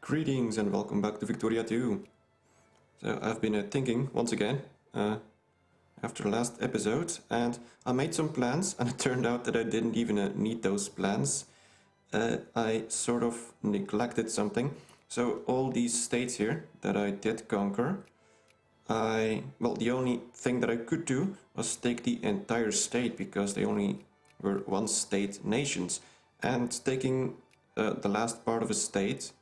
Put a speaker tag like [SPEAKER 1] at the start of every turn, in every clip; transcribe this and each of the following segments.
[SPEAKER 1] Greetings and welcome back to Victoria 2. So I've been thinking once again after the last episode, and I made some plans and it turned out that I didn't even need those plans. I sort of neglected something. So all these states here that I did conquer, the only thing that I could do was take the entire state because they only were one state nations, and taking the last part of a state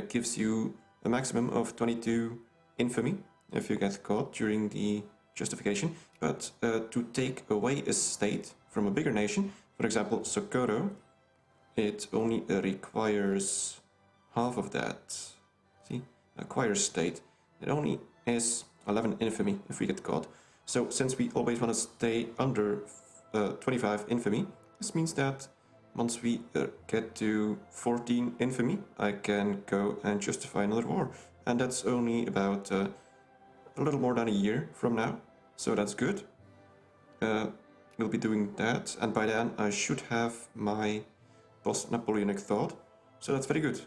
[SPEAKER 1] gives you a maximum of 22 infamy if you get caught during the justification. But to take away a state from a bigger nation, for example Socorro, it only requires half of that. See, acquire state. It only is 11 infamy if we get caught. So since we always want to stay under 25 infamy, this means that once we get to 14 infamy, I can go and justify another war. And that's only about a little more than a year from now. So that's good. We'll be doing that. And by then I should have my post-Napoleonic thought. So that's very good.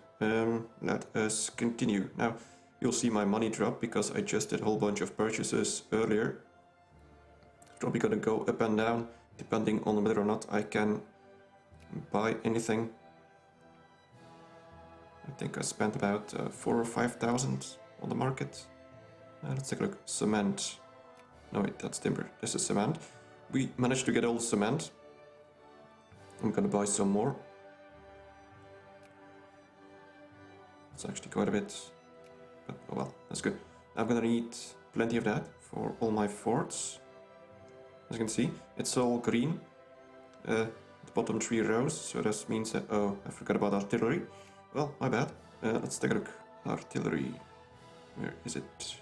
[SPEAKER 1] Let us continue. Now, you'll see my money drop because I just did a whole bunch of purchases earlier. It's probably gonna go up and down depending on whether or not I can buy anything. I think I spent about 4,000 or 5,000 on the market. Let's take a look. Cement. No wait, that's timber. This is cement. We managed to get all the cement. I'm gonna buy some more. It's actually quite a bit, but oh well, that's good. I'm gonna need plenty of that for all my forts. As you can see, it's all green. The bottom 3 rows, so this means that, oh, I forgot about artillery. Well, my bad. Let's take a look. Artillery. Where is it?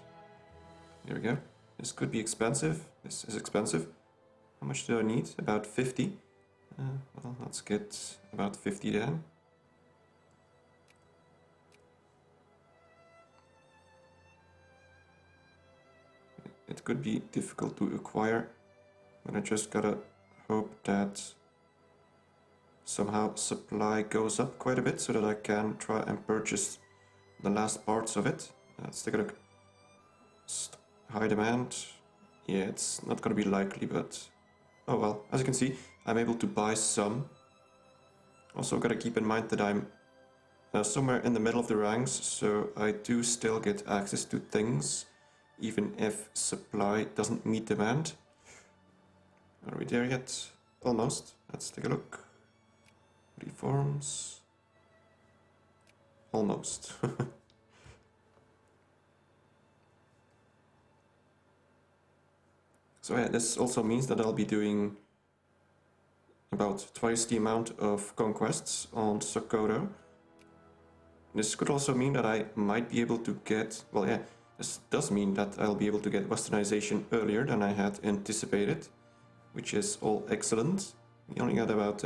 [SPEAKER 1] Here we go. This could be expensive. This is expensive. How much do I need? About 50. Well, let's get about 50 then. It could be difficult to acquire, but I just gotta hope that somehow supply goes up quite a bit so that I can try and purchase the last parts of it. Let's take a look. High demand. Yeah, it's not gonna be likely, but oh well. As you can see, I'm able to buy some. Also gotta keep in mind that I'm somewhere in the middle of the ranks, so I do still get access to things, even if supply doesn't meet demand. Are we there yet? Almost. Let's take a look. Reforms. Almost. So yeah, this also means that I'll be doing about twice the amount of conquests on Socorro. This could also mean that I might be able to get, well yeah, this does mean that I'll be able to get westernization earlier than I had anticipated, which is all excellent. We only got about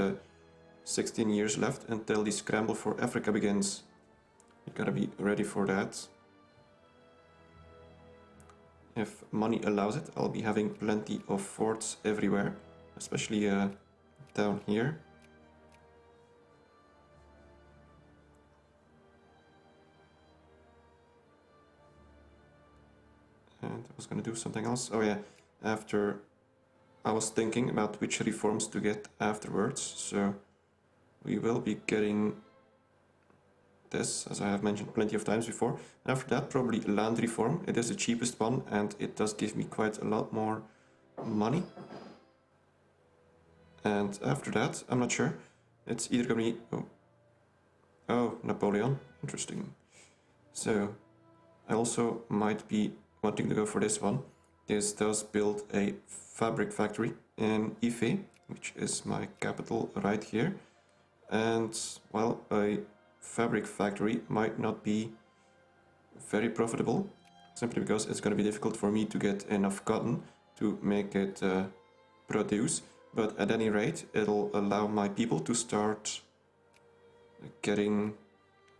[SPEAKER 1] 16 years left until the scramble for Africa begins. You gotta be ready for that. If money allows it, I'll be having plenty of forts everywhere, especially down here. And I was gonna do something else. Oh yeah, after I was thinking about which reforms to get afterwards, so we will be getting this, as I have mentioned plenty of times before. And after that, probably land reform. It is the cheapest one, and it does give me quite a lot more money. And after that, I'm not sure. It's either gonna be... Oh, Napoleon. Interesting. So, I also might be wanting to go for this one. This does build a fabric factory in Ife, which is my capital right here. And, well, a fabric factory might not be very profitable, simply because it's going to be difficult for me to get enough cotton to make it produce. But at any rate, it'll allow my people to start getting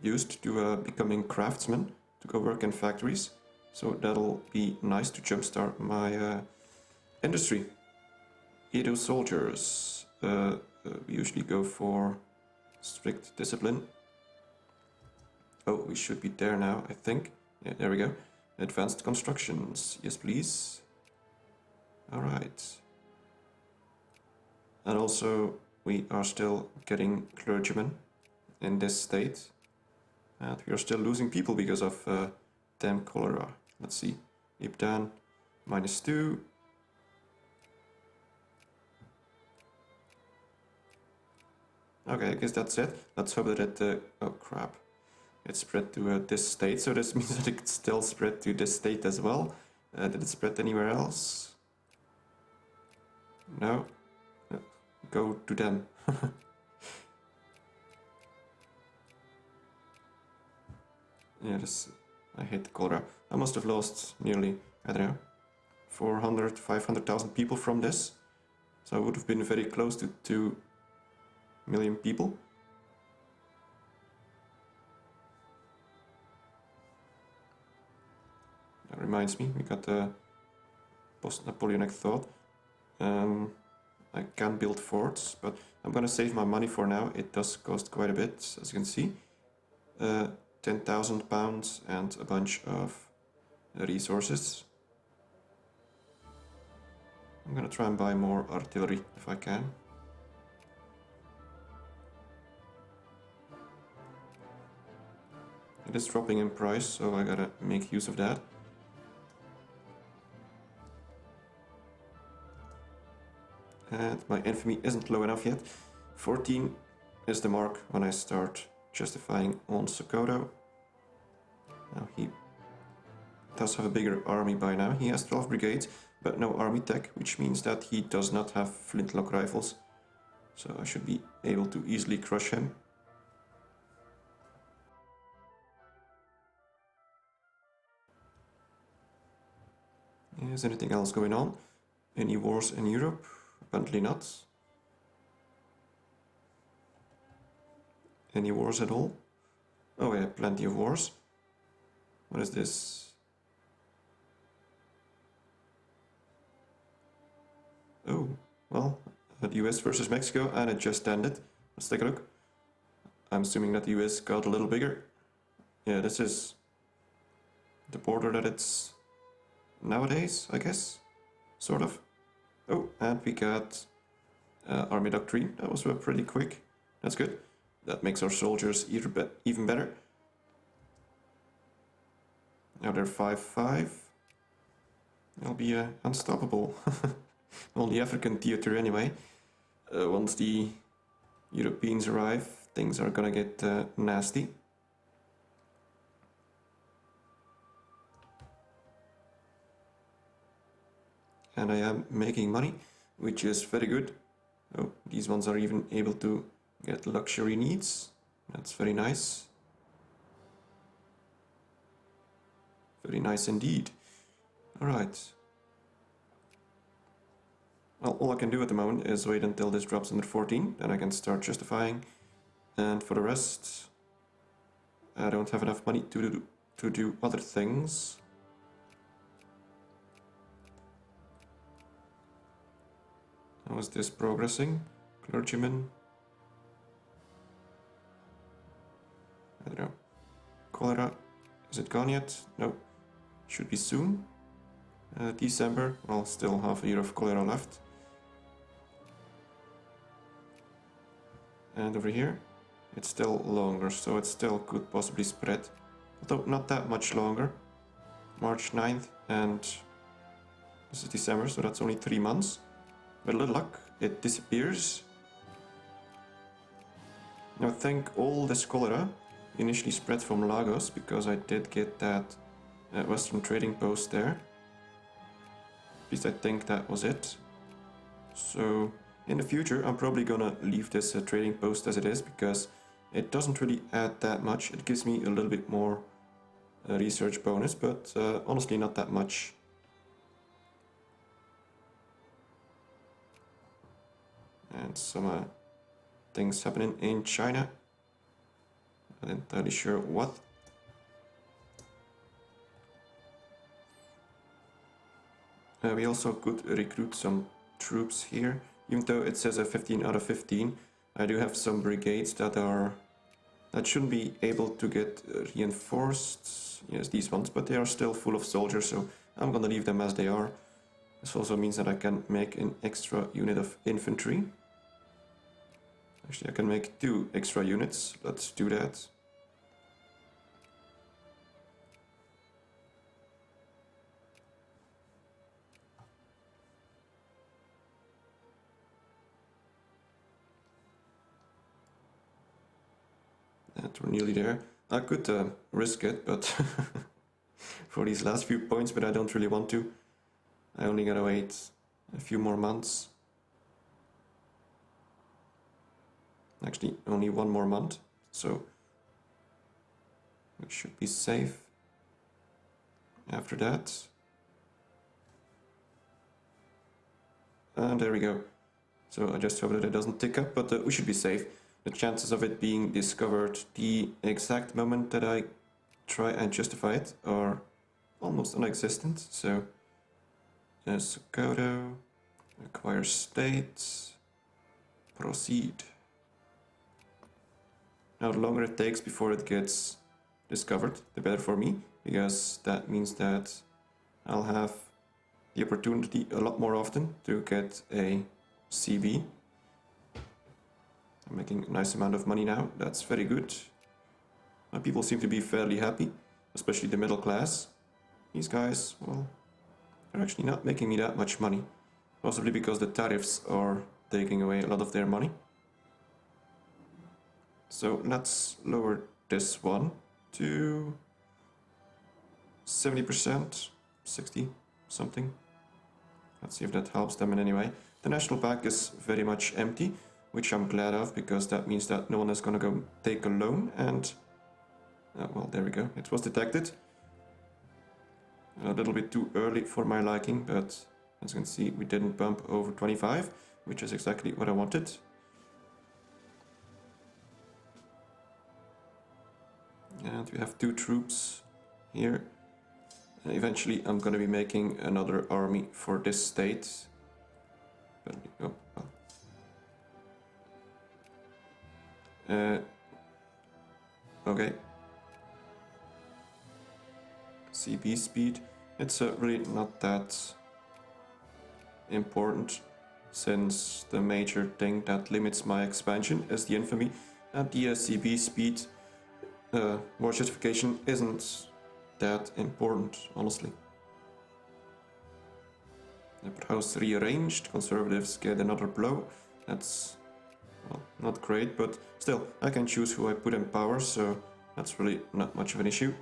[SPEAKER 1] used to becoming craftsmen, to go work in factories. So that'll be nice to jumpstart my industry. Edo soldiers. We usually go for strict discipline. Oh, we should be there now, I think. Yeah, there we go. Advanced constructions. Yes, please. Alright. And also, we are still getting clergymen in this state. And we are still losing people because of damn cholera. Let's see. Ep9, -2. Okay, I guess that's it. Let's hope that it... oh crap. It spread to this state, so this means that it still spread to this state as well. Did it spread anywhere else? No? Go to them. Yeah, this... I hate the cholera. I must have lost nearly, I don't know, 400, 500,000 people from this. So I would have been very close to 2 million people. That reminds me, we got the post-Napoleonic thought. I can build forts, but I'm gonna save my money for now. It does cost quite a bit, as you can see. 10,000 pounds and a bunch of resources. I'm gonna try and buy more artillery if I can. It is dropping in price, so I gotta make use of that. And my infamy isn't low enough yet. 14 is the mark when I start justifying on Sokoto. Now he does have a bigger army by now. He has 12 brigades, but no army tech, which means that he does not have flintlock rifles. So I should be able to easily crush him. Is anything else going on? Any wars in Europe? Apparently not. Any wars at all? Oh yeah, plenty of wars. What is this? Oh, well, the US versus Mexico, and it just ended. Let's take a look. I'm assuming that the US got a little bigger. Yeah, this is the border that it's nowadays, I guess. Sort of. Oh, and we got Army Doctrine. That was pretty quick. That's good. That makes our soldiers even better. Now they're 5-5. They'll be unstoppable. On the African theater anyway. Once the Europeans arrive, things are gonna get nasty. And I am making money, which is very good. Oh, these ones are even able to get luxury needs. That's very nice. Very nice indeed. Alright. Well, all I can do at the moment is wait until this drops under 14, then I can start justifying. And for the rest, I don't have enough money to do other things. How is this progressing? Clergyman? I don't know. Cholera? Is it gone yet? No. Should be soon. December. Well, still half a year of cholera left. And over here, it's still longer, so it still could possibly spread. Although not that much longer. March 9th, and this is December, so that's only 3 months. With a little luck, it disappears. Now I think all this cholera initially spread from Lagos, because I did get that Western trading post there. At least I think that was it. So in the future I'm probably gonna leave this trading post as it is, because it doesn't really add that much. It gives me a little bit more research bonus, but honestly not that much. And some things happening in China. Not entirely sure what. We also could recruit some troops here. Even though it says a 15 out of 15, I do have some brigades that are That shouldn't be able to get reinforced. Yes, these ones, but they are still full of soldiers, so I'm gonna leave them as they are. This also means that I can make an extra unit of infantry. Actually, I can make 2 extra units. Let's do that. And we're nearly there. I could risk it, but for these last few points, but I don't really want to. I only gotta wait a few more months. Actually, only 1 more month, so we should be safe after that. And there we go. So I just hope that it doesn't tick up, but we should be safe. The chances of it being discovered the exact moment that I try and justify it are almost non-existent. So Sokoto, acquire states, proceed. Now the longer it takes before it gets discovered, the better for me, because that means that I'll have the opportunity a lot more often to get a CB. I'm making a nice amount of money now, that's very good. People seem to be fairly happy, especially the middle class. These guys, well, they're actually not making me that much money. Possibly because the tariffs are taking away a lot of their money. So let's lower this one to 70%, 60 something. Let's see if that helps them in any way. The national bank is very much empty, which I'm glad of, because that means that no one is going to go take a loan. And well, there we go, it was detected. A little bit too early for my liking, but as you can see, we didn't bump over 25, which is exactly what I wanted. And we have 2 troops here. Eventually I'm going to be making another army for this state. But, oh, well. Okay. CB speed. It's really not that important, since the major thing that limits my expansion is the infamy, and the CB speed war justification isn't that important, honestly. The house rearranged, conservatives get another blow. That's, well, not great, but still, I can choose who I put in power, so that's really not much of an issue.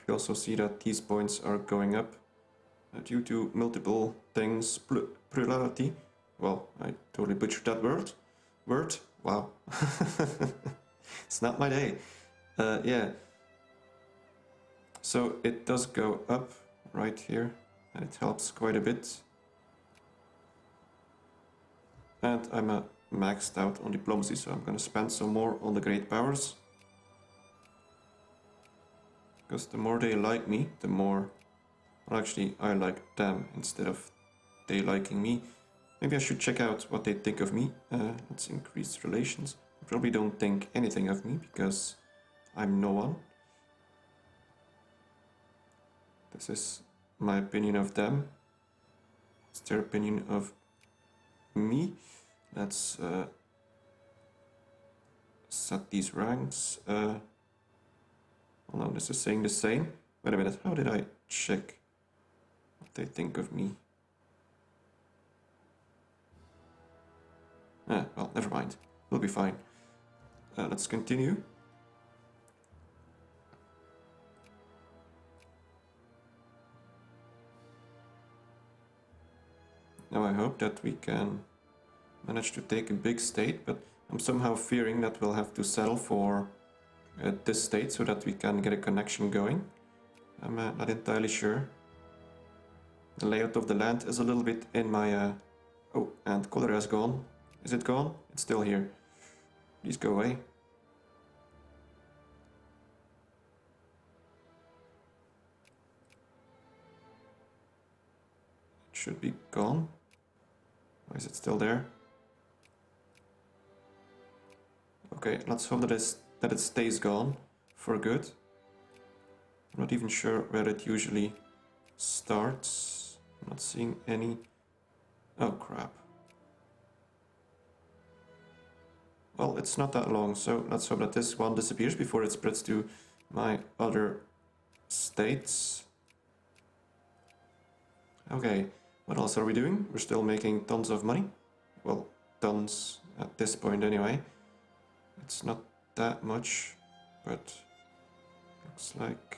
[SPEAKER 1] We also see that these points are going up due to multiple things. Plurality. Well, I totally butchered that word. Wow. It's not my day. Yeah. So it does go up right here, and it helps quite a bit. And I'm maxed out on diplomacy, so I'm gonna spend some more on the great powers. Because the more they like me, the more... Well, actually, I like them instead of they liking me. Maybe I should check out what they think of me. Let's increase relations. They probably don't think anything of me, because I'm no one. This is my opinion of them. It's their opinion of me. Let's set these ranks. Well, no, this is saying the same. Wait a minute, how did I check what they think of me? Well, never mind. We'll be fine. Let's continue. Now I hope that we can manage to take a big state, but I'm somehow fearing that we'll have to settle for this state so that we can get a connection going. I'm not entirely sure. The layout of the land is a little bit in my... Oh, and color has gone. Is it gone? It's still here. Please go away. It should be gone. Why is it still there? Okay, let's hope that it stays gone for good. I'm not even sure where it usually starts. I'm not seeing any. Oh crap. Well, it's not that long, so let's hope that this one disappears before it spreads to my other states. Okay, what else are we doing? We're still making tons of money. Well, tons at this point anyway. It's not that much, but looks like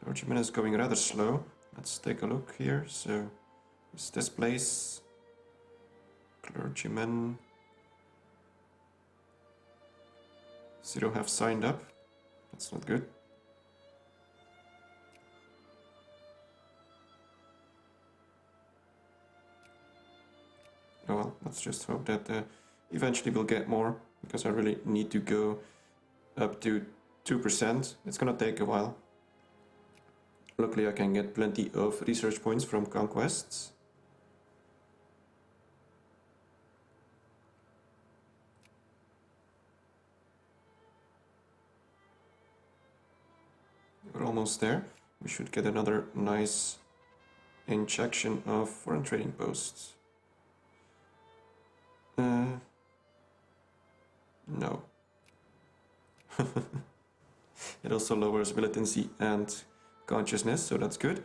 [SPEAKER 1] clergyman is going rather slow. Let's take a look here. So, is this place? Clergymen. 0 have signed up. That's not good. Oh well, let's just hope that eventually we'll get more, because I really need to go up to 2%. It's gonna take a while. Luckily I can get plenty of research points from conquests. We're almost there. We should get another nice injection of foreign trading posts. No. It also lowers militancy and consciousness, so that's good.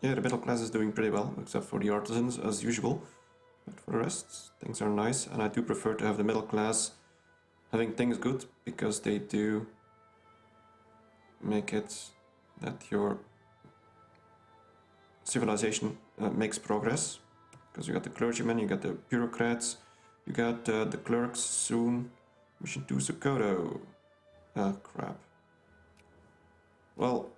[SPEAKER 1] Yeah, the middle class is doing pretty well, except for the artisans as usual. But for the rest, things are nice, and I do prefer to have the middle class having things good, because they do make it that your civilization makes progress. Because you got the clergymen, you got the bureaucrats, you got the clerks soon. Mission 2 Sokoto. Ah, crap. Well,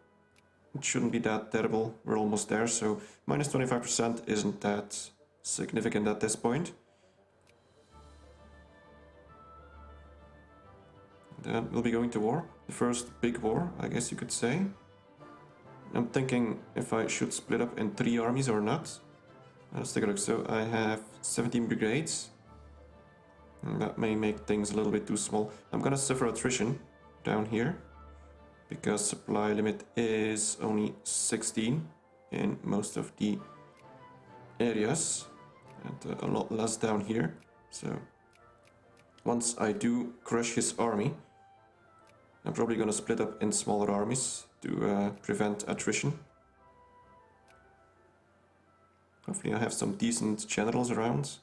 [SPEAKER 1] it shouldn't be that terrible. We're almost there, so minus 25% isn't that significant at this point. Then we'll be going to war. The first big war, I guess you could say. I'm thinking if I should split up in 3 armies or not. Let's take a look. So I have 17 brigades. And that may make things a little bit too small. I'm gonna suffer attrition down here, because supply limit is only 16 in most of the areas, and a lot less down here. So once I do crush his army, I'm probably gonna split up in smaller armies to prevent attrition. Hopefully I have some decent generals around.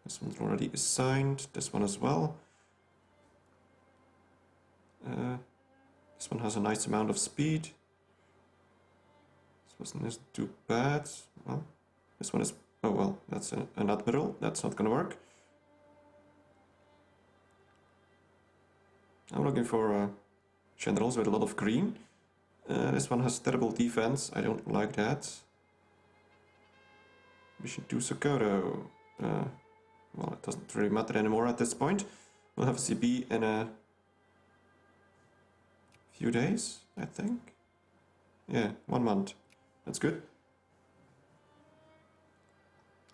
[SPEAKER 1] This one's already assigned, this one as well. This one has a nice amount of speed. This one isn't too bad. Well, this one is... oh well, that's an admiral. That's not gonna work. I'm looking for generals with a lot of green. This one has terrible defense. I don't like that. Mission 2 Sokoto. Well, it doesn't really matter anymore at this point. We'll have a CB in a few days, I think. Yeah, 1 month. That's good.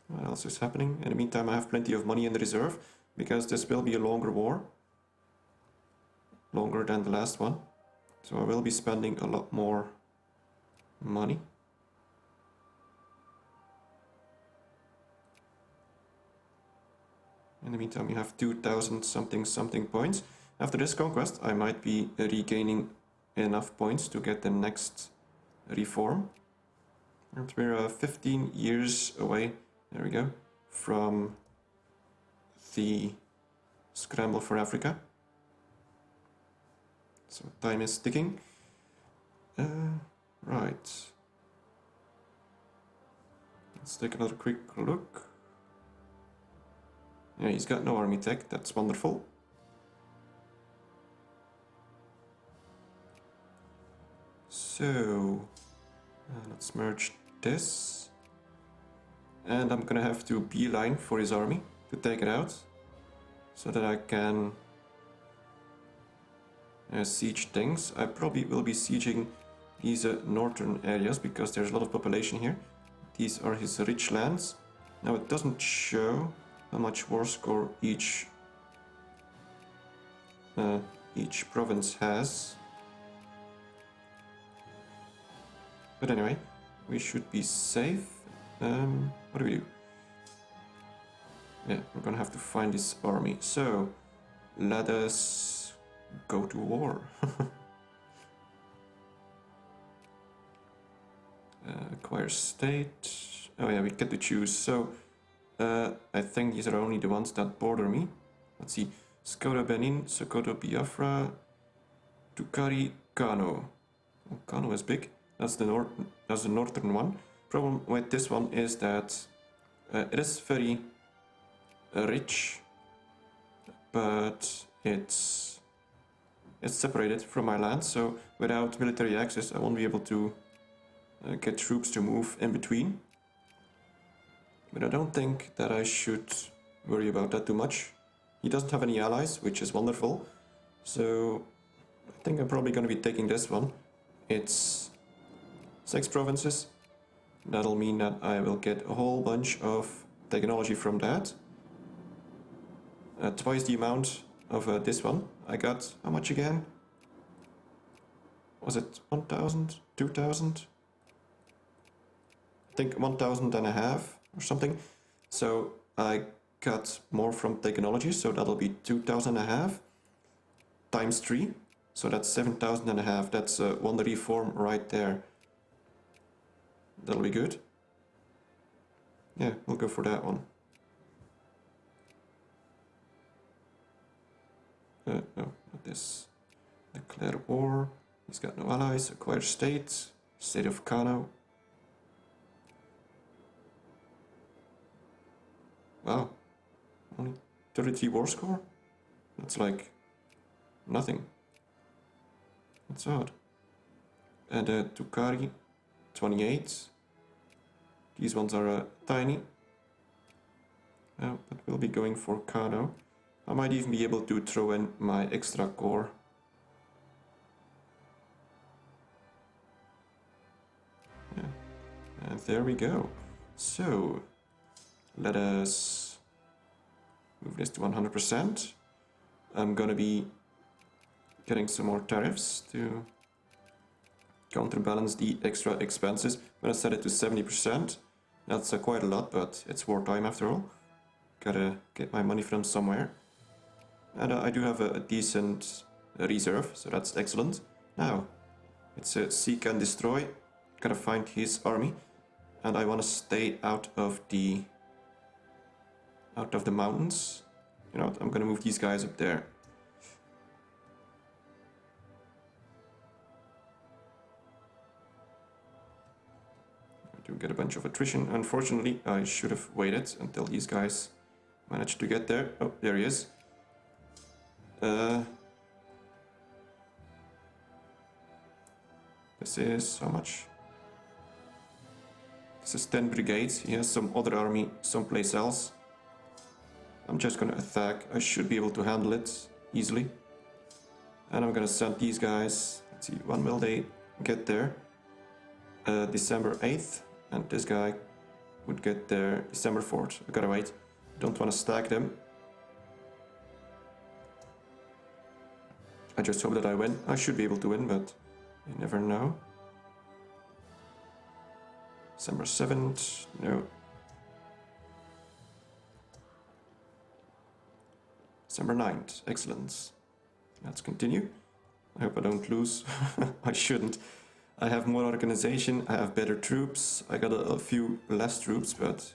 [SPEAKER 1] What else is happening? In the meantime, I have plenty of money in the reserve, because this will be a longer war. Longer than the last one. So I will be spending a lot more money. In the meantime, we have 2,000 something points. After this conquest, I might be regaining enough points to get the next reform. And we're 15 years away, there we go, from the scramble for Africa. So time is ticking. Right. Let's take another quick look. Yeah, he's got no army tech, that's wonderful. So, let's merge this. And I'm gonna have to beeline for his army to take it out, so that I can siege things. I probably will be sieging these northern areas because there's a lot of population here. These are his rich lands. Now it doesn't show how much war score each province has. But anyway, we should be safe. What do we do? Yeah, we're gonna have to find this army. So, let us go to war. Acquire state. Oh yeah, we get to choose. So, I think these are only the ones that border me. Let's see. Skoda Benin, Sokoto Biafra, Tukari, Kano. Oh, Kano is big. That's the northern one. Problem with this one is that it is very rich, but it's separated from my land, so without military access I won't be able to get troops to move in between. But I don't think that I should worry about that too much. He doesn't have any allies, which is wonderful, so I think I'm probably going to be taking this one. It's 6 provinces. That'll mean that I will get a whole bunch of technology from that. Twice the amount of this one. I got, how much again? Was it 1,000? 2,000? I think 1,000 and a half or something. So I got more from technology, so that'll be 2,000 and a half times 3. So that's 7,000 and a half. That's one reform right there. That'll be good. Yeah, we'll go for that one. No, not this. Declare war. He's got no allies. Acquire state. State of Kano. Wow. Only 33 war score? That's like nothing. That's odd. And Tukari, 28. These ones are tiny. But we'll be going for Kano. I might even be able to throw in my extra core. Yeah. And there we go. So, let us move this to 100%. I'm gonna be getting some more tariffs to counterbalance the extra expenses. I'm gonna set it to 70%. That's quite a lot, but it's wartime after all. Gotta get my money from somewhere. And I do have a decent reserve, so that's excellent. Now, it's seek and destroy. Gotta find his army. And I wanna stay out of the mountains. You know what, I'm gonna move these guys up there. I do get a bunch of attrition. Unfortunately, I should have waited until these guys managed to get there. Oh, there he is. This is how much? This is 10 brigades. He has some other army someplace else. I'm just gonna attack. I should be able to handle it easily. And I'm gonna send these guys. Let's see, when will they get there? December 8th. And this guy would get there December 4th. I gotta wait. Don't want to stack them. I just hope that I win. I should be able to win, but you never know. December 7th, no. December 9th, excellent. Let's continue. I hope I don't lose. I shouldn't. I have more organization, I have better troops. I got a few less troops, but...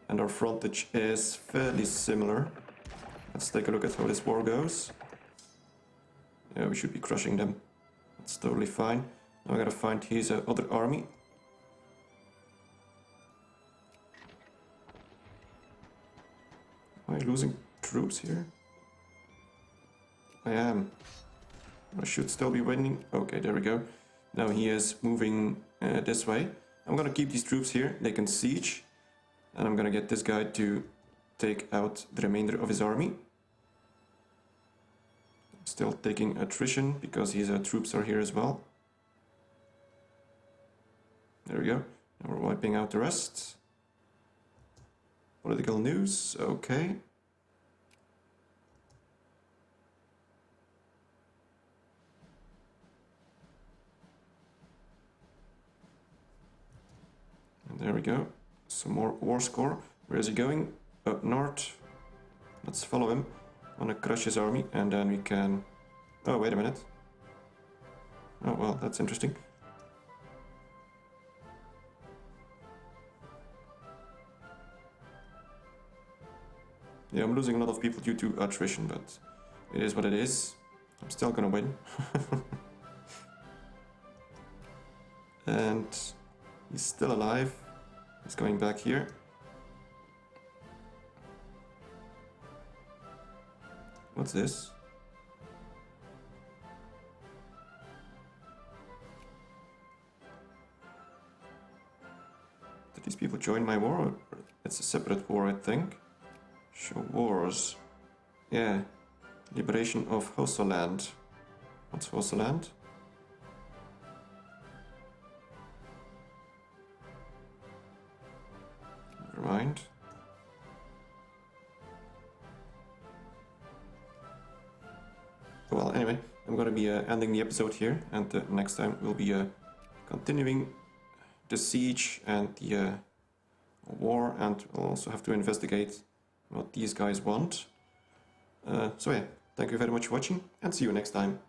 [SPEAKER 1] And our frontage is fairly similar. Let's take a look at how this war goes. Yeah, we should be crushing them. That's totally fine. Now I gotta find his other army. Am I losing troops here? I am. I should still be winning. Okay, there we go. Now he is moving this way. I'm gonna keep these troops here. They can siege. And I'm gonna get this guy to take out the remainder of his army. Still taking attrition because his troops are here as well. There we go. Now we're wiping out the rest. Political news, okay. And there we go. Some more war score. Where is he going? Up north. Let's follow him. Want to crush his army, and then we can... Oh, wait a minute. Oh, well, that's interesting. Yeah, I'm losing a lot of people due to attrition, but it is what it is. I'm still gonna win. And he's still alive. He's going back here. What's this? Did these people join my war? It's a separate war, I think. Show wars. Yeah. Liberation of Hosaland. What's Hosaland? Never mind. Well, anyway, I'm gonna be ending the episode here, and next time we'll be continuing the siege and the war, and we'll also have to investigate what these guys want. So yeah, thank you very much for watching, and see you next time.